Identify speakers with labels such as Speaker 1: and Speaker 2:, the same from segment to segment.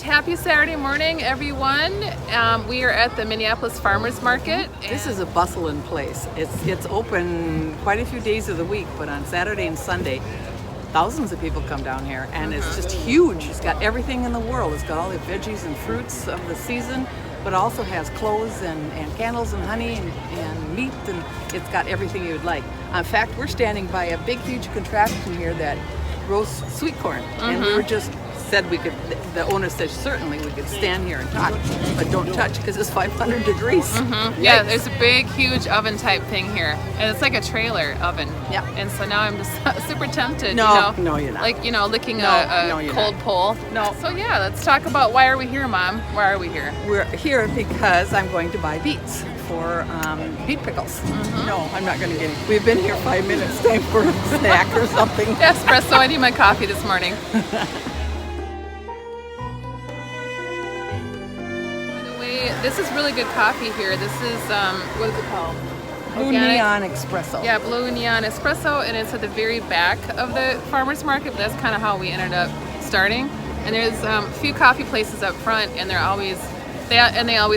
Speaker 1: Happy Saturday morning, everyone. We are at the Minneapolis Farmers Market.
Speaker 2: This is a bustling place. It's open quite a few days of the week, but on Saturday and Sunday, thousands of people come down here, and it's just huge. It's got everything in the world. It's got all the veggies and fruits of the season, but also has clothes and candles and honey and meat, and it's got everything you would like. In fact, we're standing by a big, huge contraption here that roasts sweet corn, and we were just said we could, the owner said certainly we could stand here and talk, but don't touch because it's 500 degrees.
Speaker 1: Yeah, there's a big, huge oven type thing here, and it's like a trailer oven.
Speaker 2: Yeah.
Speaker 1: And so now I'm just super tempted.
Speaker 2: No, no, you're not.
Speaker 1: Like, licking
Speaker 2: No,
Speaker 1: a
Speaker 2: you're
Speaker 1: cold
Speaker 2: not.
Speaker 1: pole.
Speaker 2: No.
Speaker 1: So yeah, let's talk about why are we here, Mom? Why are we here?
Speaker 2: We're here because I'm going to buy beets for beet pickles. No, I'm not going to get it. We've been here 5 minutes. Time for a snack or something.
Speaker 1: Espresso. I need my coffee this morning. This is really good coffee here. This is, what is it called?
Speaker 2: Blue
Speaker 1: Organic?
Speaker 2: Neon Espresso.
Speaker 1: Yeah, Blue Neon Espresso, and it's at the very back of the farmer's market. But that's kind of how we ended up starting. And there's a few coffee places up front, and they always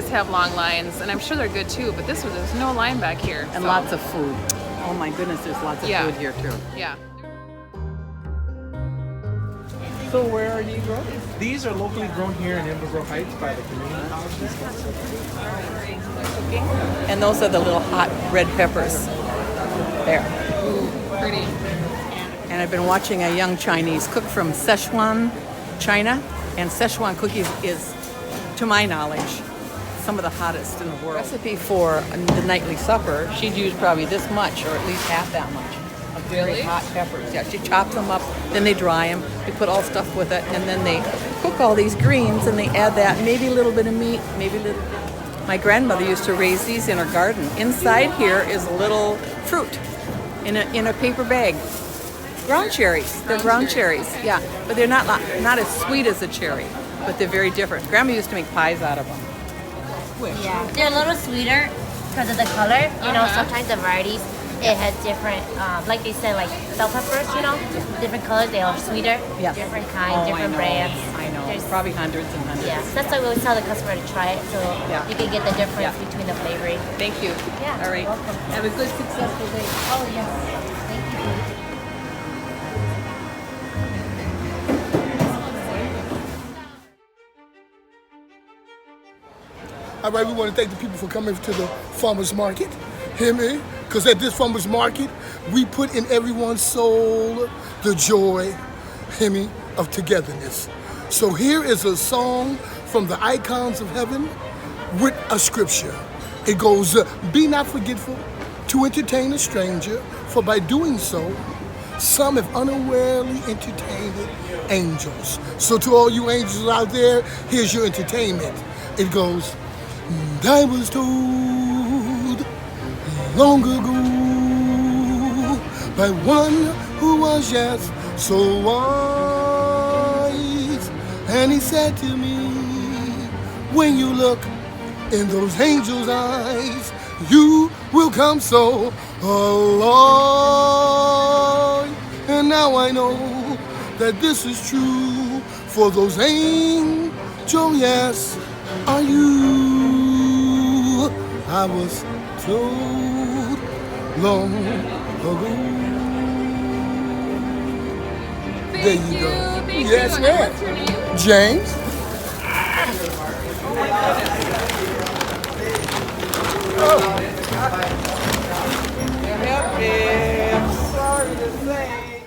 Speaker 1: have long lines, and I'm sure they're good too. But there's no line back here.
Speaker 2: And
Speaker 1: so.
Speaker 2: lots of food. Oh my goodness, there's lots of food here too.
Speaker 1: Yeah.
Speaker 2: So where are you growing?
Speaker 3: These are locally grown here in Amber Grove Heights by the community college.
Speaker 2: And those are the little hot red peppers. There.
Speaker 1: Ooh, pretty.
Speaker 2: And I've been watching a young Chinese cook from Sichuan, China. And Sichuan cookies is, to my knowledge, some of the hottest in the world. Recipe for the nightly supper, she'd use probably this much, or at least half that much. Very
Speaker 1: Really?
Speaker 2: hot peppers. Yeah, she chops them up, then they dry them, they put all stuff with it, and then they cook all these greens, and they add that, maybe a little bit of meat, maybe a little. My grandmother used to raise these in her garden. Inside here is a little fruit in a paper bag. Ground cherries. They're ground cherries. Yeah, but they're not as sweet as a cherry, but they're very different. Grandma used to make pies out of them.
Speaker 4: Yeah, they're a little sweeter because of the color. Sometimes the varieties, it has different, like they said, like bell peppers, different colors, they are sweeter, different kinds, different brands.
Speaker 2: I know.
Speaker 4: There's
Speaker 2: Probably hundreds and hundreds.
Speaker 4: Yeah, that's why we always tell the customer to try it so you can get the difference between the flavoring.
Speaker 2: Thank you.
Speaker 4: Yeah,
Speaker 2: All right.
Speaker 4: welcome.
Speaker 2: Have a good, successful day.
Speaker 4: Oh, yes. Thank you.
Speaker 5: All right, we want to thank the people for coming to the farmer's market. Hear me? Because at this farmer's market, we put in everyone's soul the joy, hear me, of togetherness. So here is a song from the icons of heaven with a scripture. It goes, be not forgetful to entertain a stranger, for by doing so, some have unawarely entertained angels. So to all you angels out there, here's your entertainment. It goes, I was told long ago by one who was just so wise, and he said to me, when you look in those angels' eyes, you will come so alive. And now I know that this is true, for those angels, yes, are you. I was told long ago. There you go.
Speaker 1: Thank
Speaker 5: Yes,
Speaker 1: you.
Speaker 5: ma'am.
Speaker 1: What's your name?
Speaker 5: James.
Speaker 2: I'm sorry to say.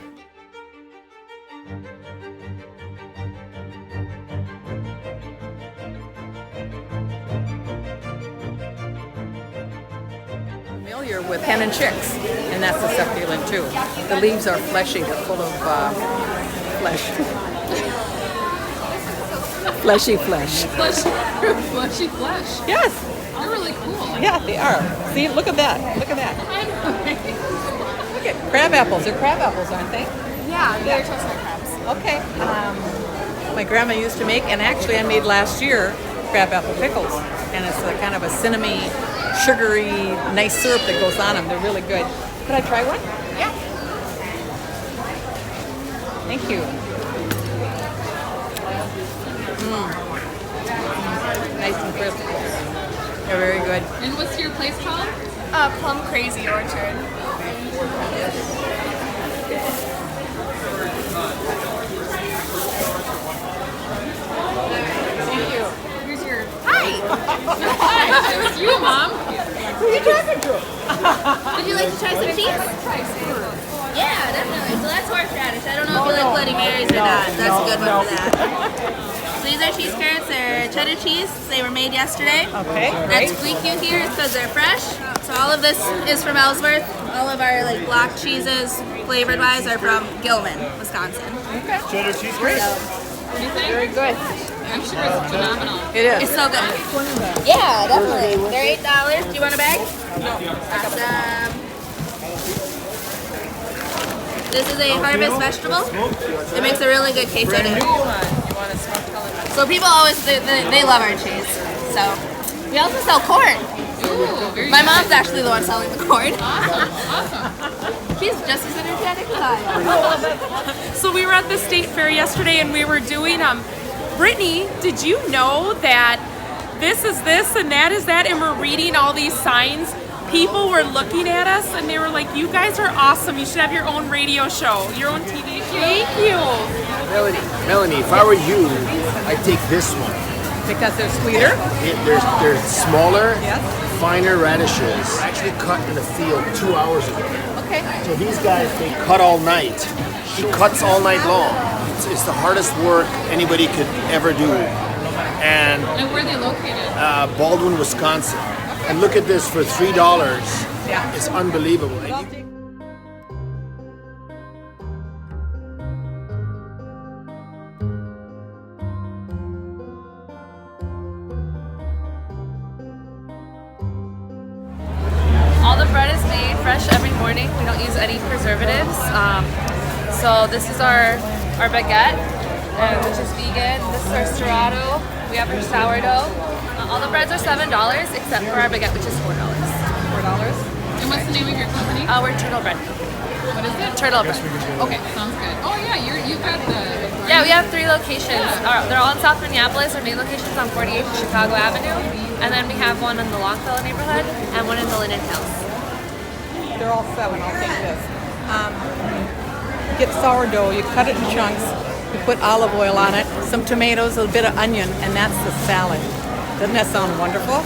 Speaker 2: Familiar with hen and chicks, and that's a succulent too. The leaves are fleshy, they're full of flesh. Fleshy flesh.
Speaker 1: Fleshy flesh.
Speaker 2: Yes.
Speaker 1: They're really cool.
Speaker 2: Yeah, they are. See, look at that. Look at that. Look at crab apples. They're crab apples, aren't they?
Speaker 1: Yeah, they're chestnut crabs.
Speaker 2: Okay. My grandma used to make, and actually I made last year, crab apple pickles. And it's a kind of a cinnamony, sugary, nice syrup that goes on them. They're really good. Could I try one?
Speaker 1: Yeah.
Speaker 2: Thank you. nice and crisp. They're very good.
Speaker 1: And what's your place called?
Speaker 6: Plum Crazy Orchard. Here's your. Hi!
Speaker 1: Hi, it was you, Mom.
Speaker 6: Who are you talking to? Would you like to try some cheese? Yeah, definitely. So that's horseradish. I don't know if you like Bloody Marys or not. That's a good one for that. So these are cheese curds. They're cheddar cheese. They were made yesterday.
Speaker 2: Okay,
Speaker 6: That's squeak you here is because they're fresh. So all of this is from Ellsworth. All of our like block cheeses, flavored wise, are from Gilman, Wisconsin.
Speaker 2: Okay.
Speaker 3: Cheddar cheese curd?
Speaker 1: What do you think?
Speaker 2: Very good.
Speaker 1: I'm sure it's phenomenal.
Speaker 2: It is.
Speaker 6: It's so good. Yeah, definitely. They're $8. Do you want a bag? No. Awesome. This is a harvest vegetable. It makes a really good queso dip.
Speaker 1: You want a smoked calabash?
Speaker 6: So people always, they love our cheese. So we also sell corn.
Speaker 1: Ooh, very
Speaker 6: My
Speaker 1: good.
Speaker 6: mom's actually the one selling the corn.
Speaker 1: Awesome.
Speaker 6: She's just as energetic as I am.
Speaker 7: So we were at the state fair yesterday and we were doing Brittany, did you know that this is this and that is that, and we're reading all these signs? People were looking at us and they were like, you guys are awesome, you should have your own radio show, your own TV show. Thank you.
Speaker 8: Melanie, if I were you, I'd take this one.
Speaker 2: Because they're sweeter.
Speaker 8: They're smaller,
Speaker 2: Yes.
Speaker 8: finer radishes, actually cut in the field 2 hours ago.
Speaker 2: Okay.
Speaker 8: So these guys, they cut all night. She cuts all night long. It's the hardest work anybody could ever do. And
Speaker 1: And where are they located?
Speaker 8: Baldwin, Wisconsin. And look at this, for $3,
Speaker 2: Yeah.
Speaker 8: it's unbelievable.
Speaker 9: All the bread is made fresh every morning. We don't use any preservatives. So this is our baguette, which is vegan. This is our serrato. We have our sourdough. All the breads are $7 except for our baguette, which is $4.
Speaker 1: And what's the name of your company?
Speaker 9: We're Turtle Bread.
Speaker 1: What is it?
Speaker 9: Turtle Bread.
Speaker 1: Okay, sounds good. Oh yeah, you've got the.
Speaker 9: Yeah, we have 3 locations. They're all in South Minneapolis. Our main location is on 48th and Chicago Avenue. And then we have one in the Longfellow neighborhood and one in the Linden Hills.
Speaker 2: They're all 7. I'll take this. Get sourdough. You cut it in chunks. You put olive oil on it, some tomatoes, a bit of onion, and that's the salad. Doesn't that sound wonderful?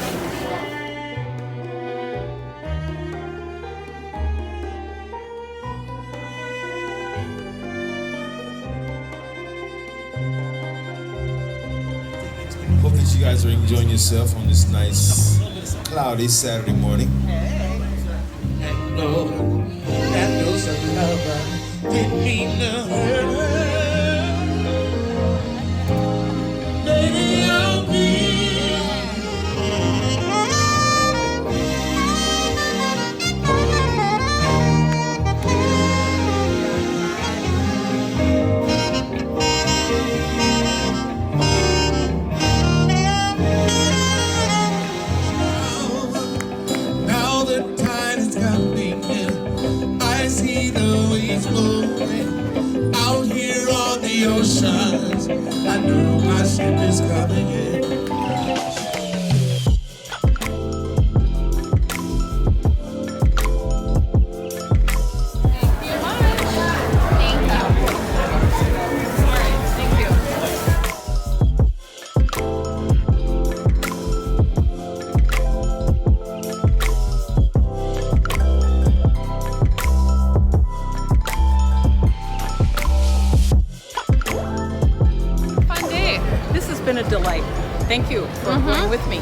Speaker 10: Hope that you guys are enjoying yourself on this nice, cloudy Saturday morning.
Speaker 3: And Lord, that knows a lover didn't mean to hurt her. Baby, I'll be. Now the tide has got me in. I see the waves blowing out here on the oceans. I know my ship is coming in.
Speaker 1: Fun day.
Speaker 2: This has been a delight. Thank you for going with me.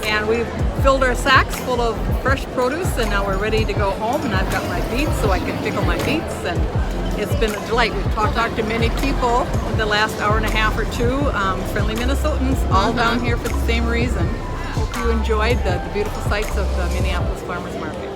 Speaker 2: And we've filled our sacks full of fresh produce, and now we're ready to go home. And I've got my beets so I can pickle my beets. And it's been a delight. We've talked to many people in the last hour and a half or two, friendly Minnesotans, all down here for the same reason. Hope you enjoyed the beautiful sights of the Minneapolis Farmers Market.